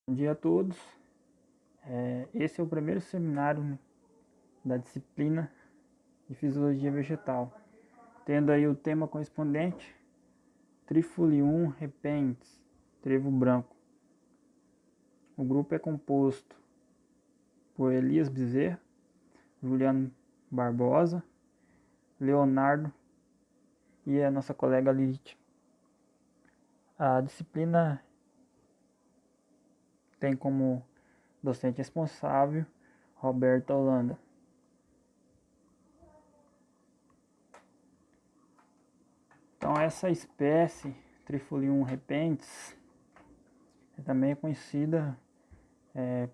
Bom dia a todos. Esse é o primeiro seminário, né, da disciplina de Fisiologia Vegetal, tendo aí o tema correspondente Trifolium repens, trevo branco. O grupo é composto por Elias Bezerra, Juliano Barbosa, Leonardo e a nossa colega Lilith. A disciplina tem como docente responsável Roberta Holanda. Então essa espécie Trifolium repens também é conhecida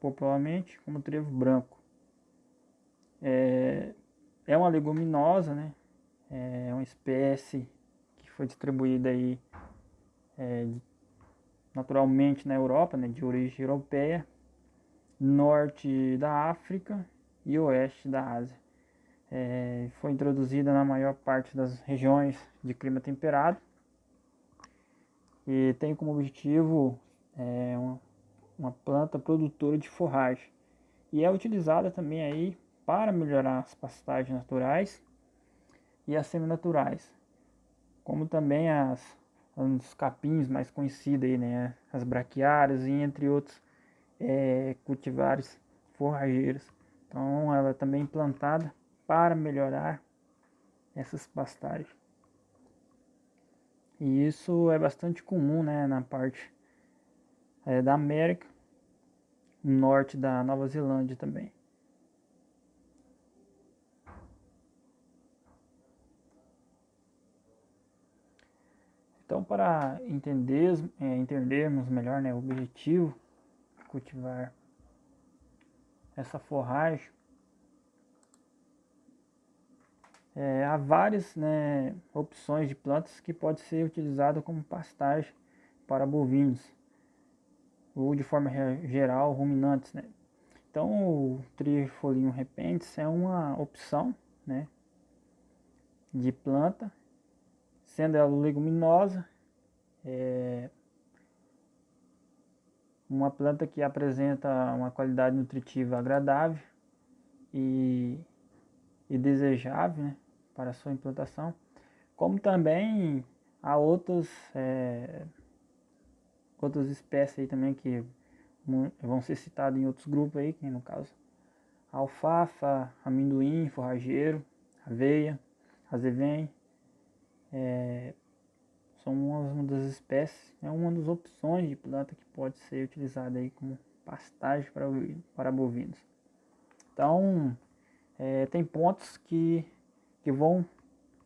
popularmente como trevo branco. É uma leguminosa, né? É uma espécie que foi distribuída aí naturalmente na Europa, né? De origem europeia, norte da África e oeste da Ásia. Foi introduzida na maior parte das regiões de clima temperado e tem como objetivo uma planta produtora de forragem. E é utilizada também aí para melhorar as pastagens naturais e as seminaturais, como também os capins mais conhecidos aí, né, as braquiárias e entre outros cultivares forrageiros. Então ela é também plantada para melhorar essas pastagens. E isso é bastante comum, né, na parte da América, norte da Nova Zelândia também. Então, para entendermos melhor, né, o objetivo de cultivar essa forragem, há várias, né, opções de plantas que podem ser utilizadas como pastagem para bovinos, ou de forma geral, ruminantes, né? Então, o Trifolium repens é uma opção, né, de planta, sendo ela leguminosa, uma planta que apresenta uma qualidade nutritiva agradável e, e desejável, né, para a sua implantação, como também há outras espécies aí também que vão ser citadas em outros grupos aí, que no caso alfafa, amendoim, forrageiro, aveia, azevém, são uma das espécies, é uma das opções de planta que pode ser utilizada aí como pastagem para bovinos. Então, tem pontos que vão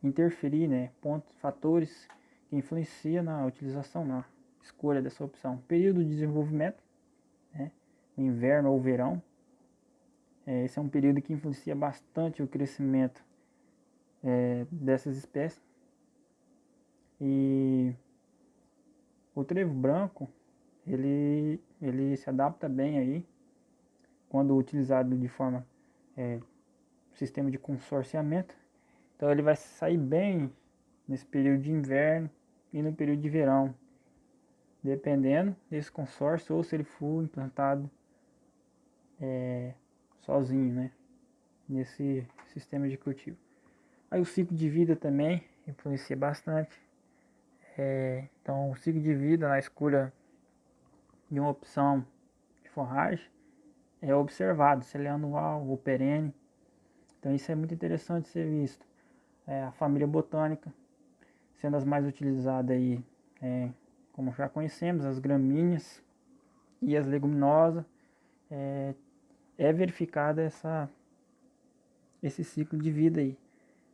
interferir, né? Pontos, fatores que influenciam na utilização, na escolha dessa opção. Período de desenvolvimento, né? Inverno ou verão. Esse é um período que influencia bastante o crescimento dessas espécies. E o trevo branco, ele se adapta bem aí quando utilizado de forma sistema de consorciamento. Então ele vai sair bem nesse período de inverno e no período de verão, dependendo desse consórcio ou se ele for implantado sozinho, né, nesse sistema de cultivo. Aí o ciclo de vida também influencia bastante. Então o ciclo de vida na escolha de uma opção de forragem é observado, se ele é anual ou perene. Então isso é muito interessante ser visto. A família botânica, sendo as mais utilizadas aí, como já conhecemos, as gramíneas e as leguminosas, verificada esse ciclo de vida aí.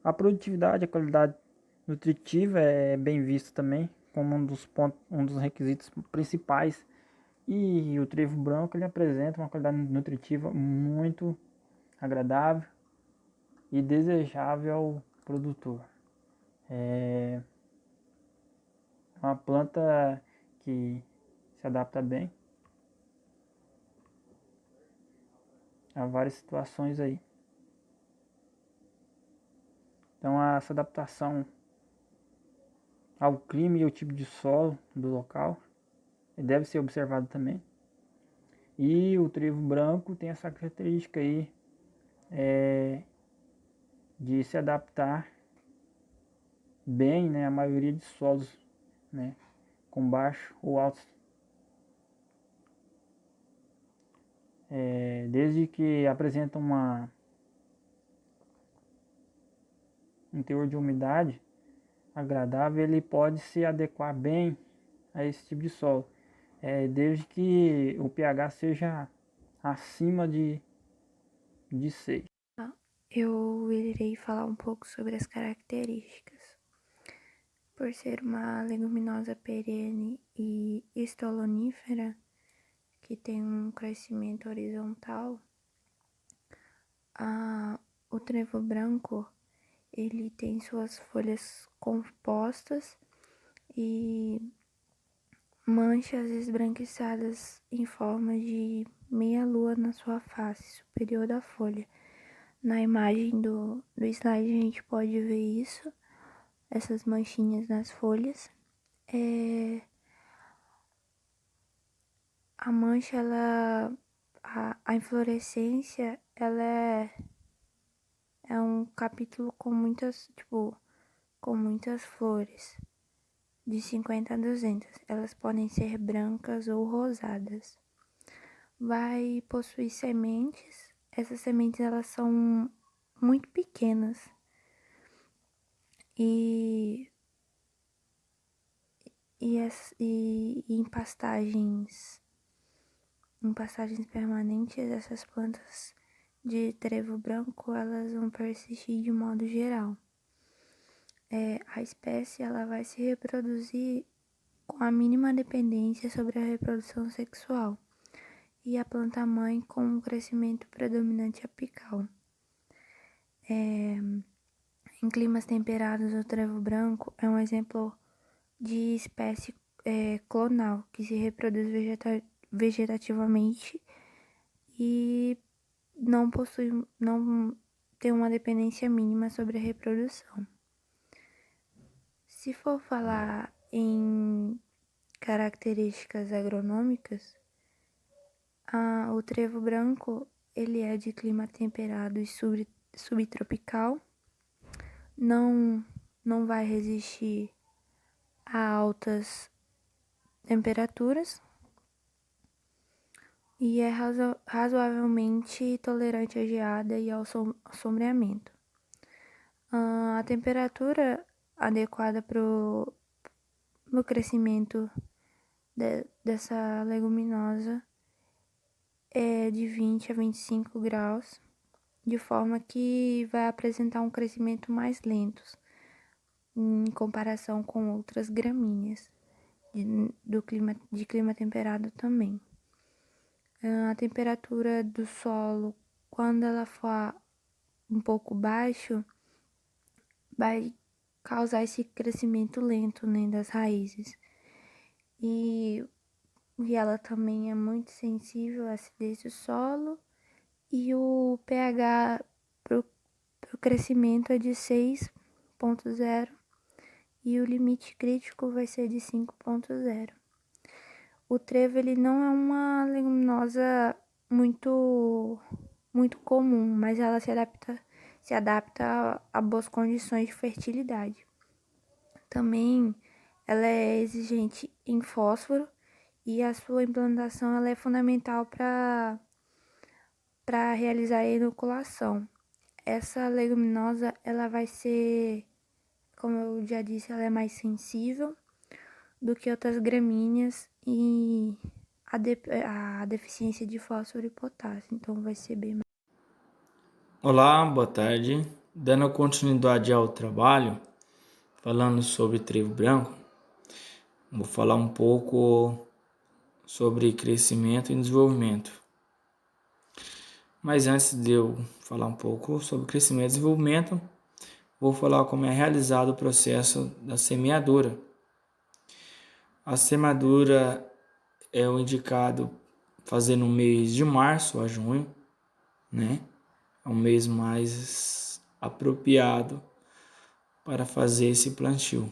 A produtividade, a qualidade nutritiva é bem visto também como um dos requisitos principais. E o trevo branco ele apresenta uma qualidade nutritiva muito agradável e desejável ao produtor. É uma planta que se adapta bem a várias situações aí. Então essa adaptação ao clima e ao tipo de solo do local deve ser observado também. E o trevo branco tem essa característica aí de se adaptar bem, né, a maioria de solos, né, com baixo ou alto, desde que apresenta um teor de umidade agradável, ele pode se adequar bem a esse tipo de solo, desde que o pH seja acima de 6. Eu irei falar um pouco sobre as características. Por ser uma leguminosa perene e estolonífera, que tem um crescimento horizontal, o trevo branco ele tem suas folhas compostas e manchas esbranquiçadas em forma de meia-lua na sua face superior da folha. Na imagem do slide a gente pode ver isso, essas manchinhas nas folhas. A mancha, a inflorescência, ela é um capítulo com muitas flores, de 50 a 200. Elas podem ser brancas ou rosadas. Vai possuir sementes. Essas sementes, elas são muito pequenas. E em pastagens permanentes, essas plantas de trevo branco, elas vão persistir de modo geral. A espécie ela vai se reproduzir com a mínima dependência sobre a reprodução sexual e a planta-mãe com um crescimento predominante apical. Em climas temperados, o trevo branco é um exemplo de espécie clonal que se reproduz vegetativamente e não tem uma dependência mínima sobre a reprodução. Se for falar em características agronômicas, o trevo branco ele é de clima temperado e subtropical, não vai resistir a altas temperaturas e é razoavelmente tolerante à geada e ao sombreamento. A temperatura adequada para o crescimento dessa leguminosa é de 20 a 25 graus, de forma que vai apresentar um crescimento mais lento em comparação com outras gramíneas de clima temperado também. A temperatura do solo, quando ela for um pouco baixo, vai causar esse crescimento lento, né, das raízes. E ela também é muito sensível à acidez do solo e o pH para o crescimento é de 6,0 e o limite crítico vai ser de 5,0. O trevo ele não é uma leguminosa muito comum, mas ela se adapta a boas condições de fertilidade. Também ela é exigente em fósforo e a sua implantação ela é fundamental para realizar a inoculação. Essa leguminosa ela vai ser, como eu já disse, ela é mais sensível do que outras gramíneas e a deficiência de fósforo e potássio, então vai ser bem mais. Olá, boa tarde. Dando continuidade ao trabalho, falando sobre trevo branco, vou falar um pouco sobre crescimento e desenvolvimento. Mas antes de eu falar um pouco sobre crescimento e desenvolvimento, vou falar como é realizado o processo da semeadura. A semeadura é o indicado fazer no mês de março a junho, né? É um mês mais apropriado para fazer esse plantio.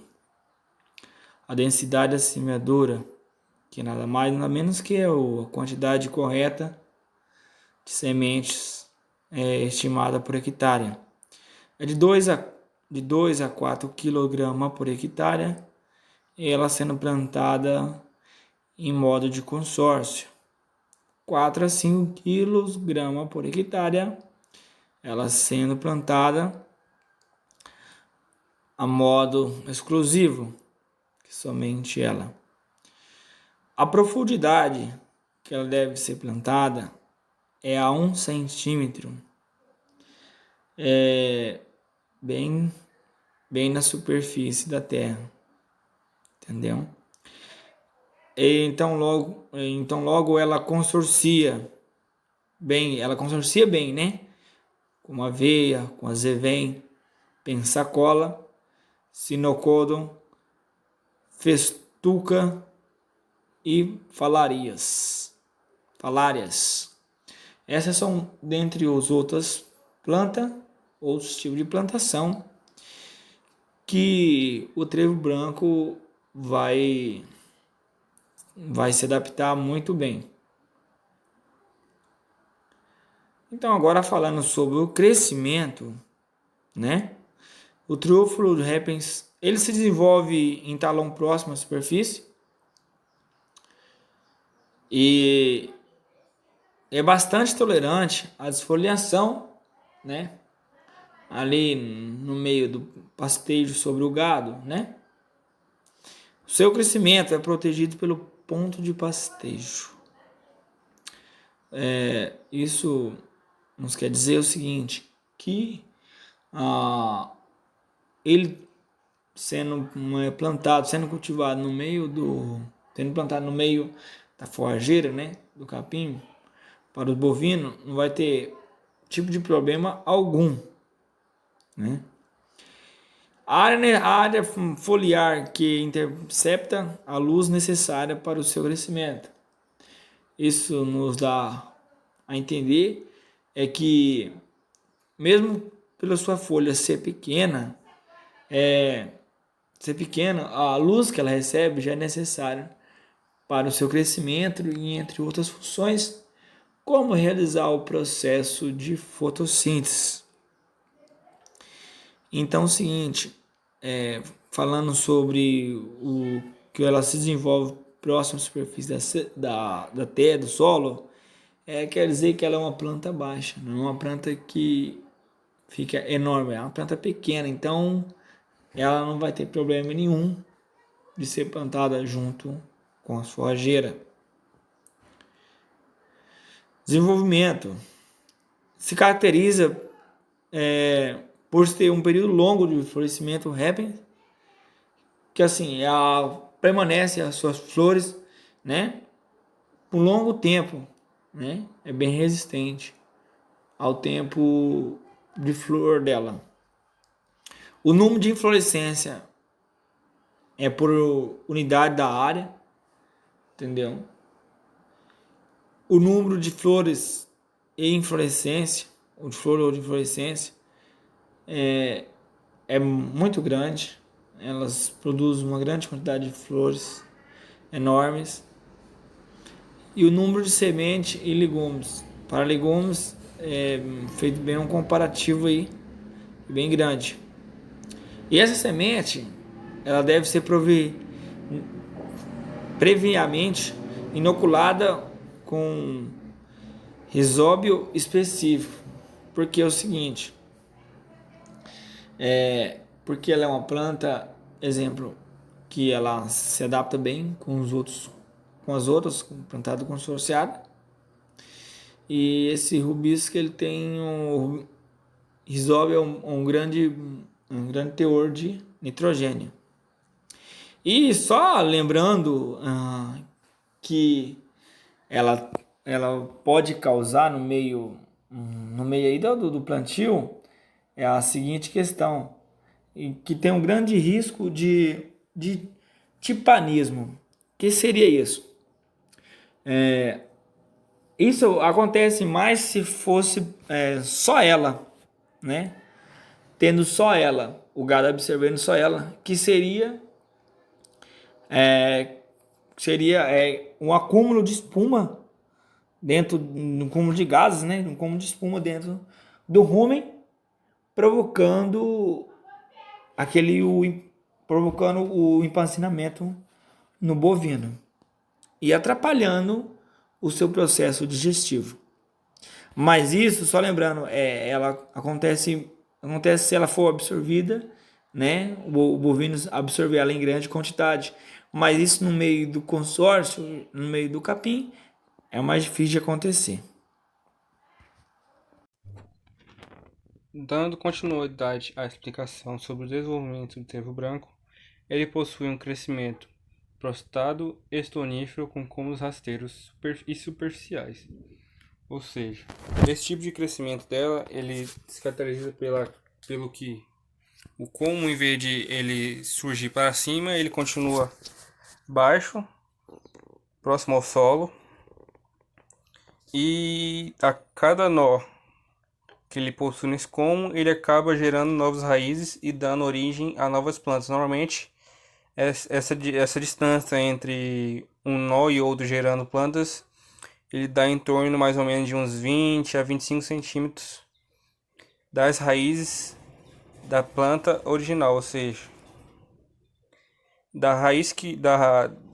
A densidade da semeadura, que nada mais nada menos que a quantidade correta de sementes estimada por hectare. É de 2 a 4 kg por hectare, ela sendo plantada em modo de consórcio. 4 a 5 kg por hectare, ela sendo plantada a modo exclusivo, que somente ela. A profundidade que ela deve ser plantada é a 1 centímetro, bem na superfície da terra, entendeu? Então logo ela consorcia bem, né? Com aveia, com azevém, pensacola, sinocodon, festuca e falárias. Essas são dentre os outros tipos de plantação que o trevo branco vai se adaptar muito bem. Então agora falando sobre o crescimento, né? O trúfalo repens, ele se desenvolve em talão próximo à superfície e é bastante tolerante à desfoliação, né? Ali no meio do pastejo sobre o gado, né? O seu crescimento é protegido pelo ponto de pastejo. Isso nos quer dizer o seguinte, que ele sendo plantado, sendo cultivado sendo plantado no meio da forrageira, né, do capim, para os bovinos, não vai ter tipo de problema algum, né? A área foliar que intercepta a luz necessária para o seu crescimento. Isso nos dá a entender que mesmo pela sua folha ser pequena, a luz que ela recebe já é necessária para o seu crescimento e entre outras funções, como realizar o processo de fotossíntese. Então, é o seguinte, falando sobre o que ela se desenvolve próximo à superfície da terra, do solo, quer dizer que ela é uma planta baixa, não é uma planta que fica enorme, é uma planta pequena, então ela não vai ter problema nenhum de ser plantada junto com a forrageira. Desenvolvimento se caracteriza por ter um período longo de florescimento repens, que assim, permanece as suas flores, né, por longo tempo, né, é bem resistente ao tempo de flor dela. O número de inflorescência é por unidade da área, entendeu? O número de flores e inflorescência, ou de flor ou de inflorescência, é muito grande. Elas produzem uma grande quantidade de flores enormes. E o número de semente e legumes. Para legumes, feito bem um comparativo aí, bem grande. E essa semente, ela deve ser previamente inoculada com risóbio específico. Porque é o seguinte, porque ela é uma planta, exemplo, que ela se adapta bem com as outras, plantada consorciada. E esse rubisco, ele tem um risóbio, um grande teor de nitrogênio. E só lembrando que ela pode causar no meio aí do plantio a seguinte questão, que tem um grande risco de tipanismo. O que seria isso? Isso acontece mais se fosse só ela, né? Tendo só ela, o gado absorvendo só ela, que seria seria um acúmulo de espuma dentro, um acúmulo de gases, né? Um acúmulo de espuma dentro do rumen, provocando provocando o empancinamento no bovino e atrapalhando o seu processo digestivo. Mas isso, só lembrando, ela acontece se ela for absorvida, né? O bovino absorver ela em grande quantidade. Mas isso no meio do consórcio, no meio do capim, é mais difícil de acontecer. Dando continuidade à explicação sobre o desenvolvimento do trevo branco, ele possui um crescimento prostado estonífero com cômodos rasteiros e superficiais. Ou seja, esse tipo de crescimento dela, ele se caracteriza pelo que o como, em vez de ele surgir para cima, ele continua baixo, próximo ao solo, e a cada nó que ele possui nesse como, ele acaba gerando novas raízes e dando origem a novas plantas. Normalmente, essa distância entre um nó e outro gerando plantas, ele dá em torno mais ou menos de uns 20 a 25 centímetros das raízes da planta original, ou seja, da raiz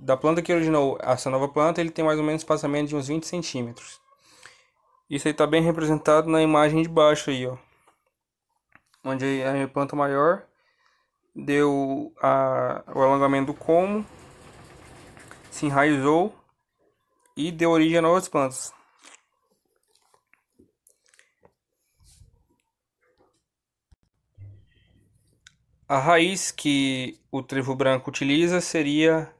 da planta que originou essa nova planta, ele tem mais ou menos espaçamento de uns 20 centímetros. Isso aí está bem representado na imagem de baixo aí, ó, onde a planta maior deu o alongamento do como, se enraizou e deu origem a novas plantas. A raiz que o trevo branco utiliza seria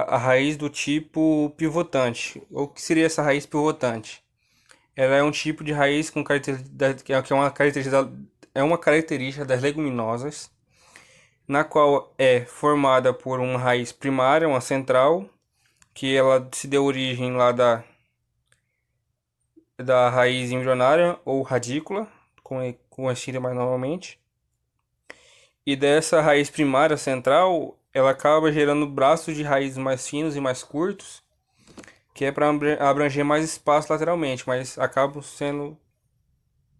a raiz do tipo pivotante. O que seria essa raiz pivotante? Ela é um tipo de raiz que é uma característica das leguminosas, na qual é formada por uma raiz primária, uma central, que ela se deu origem lá da raiz embrionária ou radícula, conhecida mais normalmente. E dessa raiz primária central, ela acaba gerando braços de raízes mais finos e mais curtos, que é para abranger mais espaço lateralmente, mas acabam sendo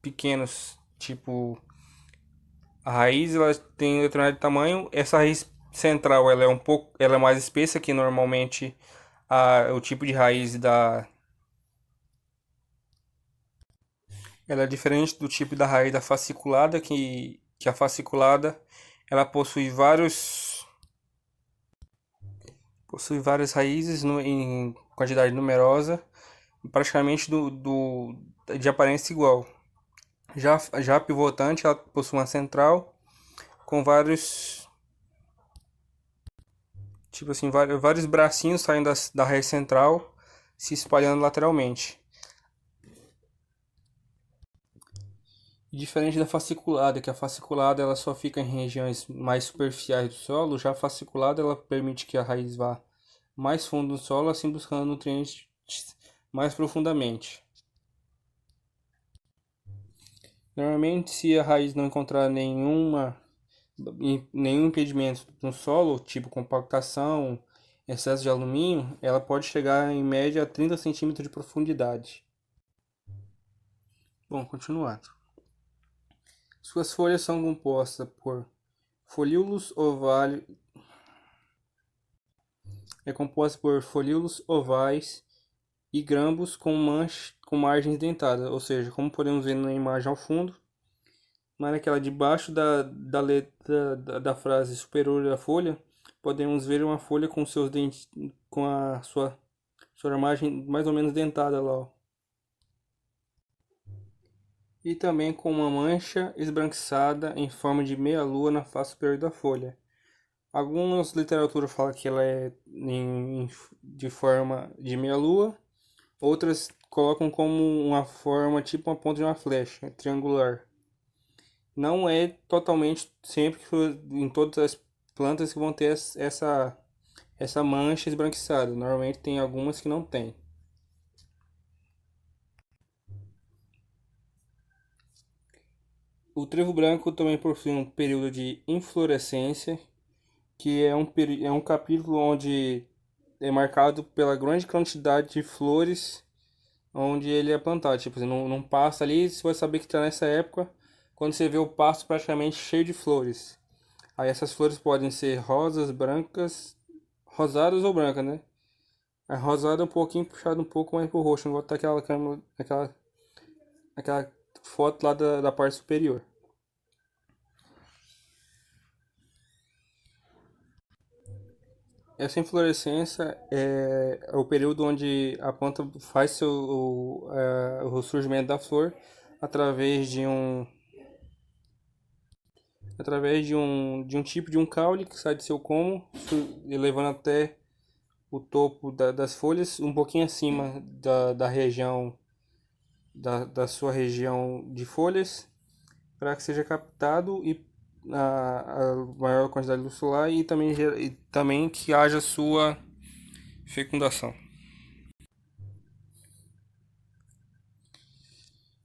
pequenos. Tipo, a raiz ela tem um determinado tamanho. Essa raiz central ela é mais espessa que normalmente o tipo de raiz ela é diferente do tipo da raiz da fasciculada, que a fasciculada ela possui várias raízes em quantidade numerosa, praticamente de aparência igual. Já a pivotante ela possui uma central com vários, tipo assim, vários bracinhos saindo da raiz central, se espalhando lateralmente. Diferente da fasciculada, que a fasciculada ela só fica em regiões mais superficiais do solo, já a fasciculada ela permite que a raiz vá mais fundo no solo, assim buscando nutrientes mais profundamente. Normalmente, se a raiz não encontrar nenhum impedimento no solo, tipo compactação, excesso de alumínio, ela pode chegar em média a 30 centímetros de profundidade. Bom, continuando. Suas folhas são compostas por folíolos ovários. É composta por folíolos ovais e grambos com margens dentadas, ou seja, como podemos ver na imagem ao fundo, mas naquela debaixo da letra da frase superior da folha, podemos ver uma folha com seus dentes, com a sua margem mais ou menos dentada lá, ó. E também com uma mancha esbranquiçada em forma de meia-lua na face superior da folha. Algumas literaturas falam que ela é de forma de meia-lua, outras colocam como uma forma tipo uma ponta de uma flecha, triangular. Não é totalmente sempre em todas as plantas que vão ter essa mancha esbranquiçada. Normalmente tem algumas que não tem. O trevo branco também possui um período de inflorescência, que é um capítulo onde é marcado pela grande quantidade de flores onde ele é plantado. Tipo, num pasto ali, você vai saber que está nessa época quando você vê o pasto praticamente cheio de flores. Aí essas flores podem ser rosas, brancas, rosadas ou brancas, né? A rosada é um pouquinho puxada um pouco mais pro roxo, não vou botar aquela foto lá da parte superior. Essa inflorescência é o período onde a planta faz o surgimento da flor através de um tipo de um caule que sai do seu como, e levando até o topo das folhas, um pouquinho acima da região, da sua região de folhas, para que seja captado e a maior quantidade de luz solar e também que haja sua fecundação.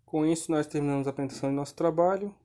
Com isso, nós terminamos a apresentação do nosso trabalho.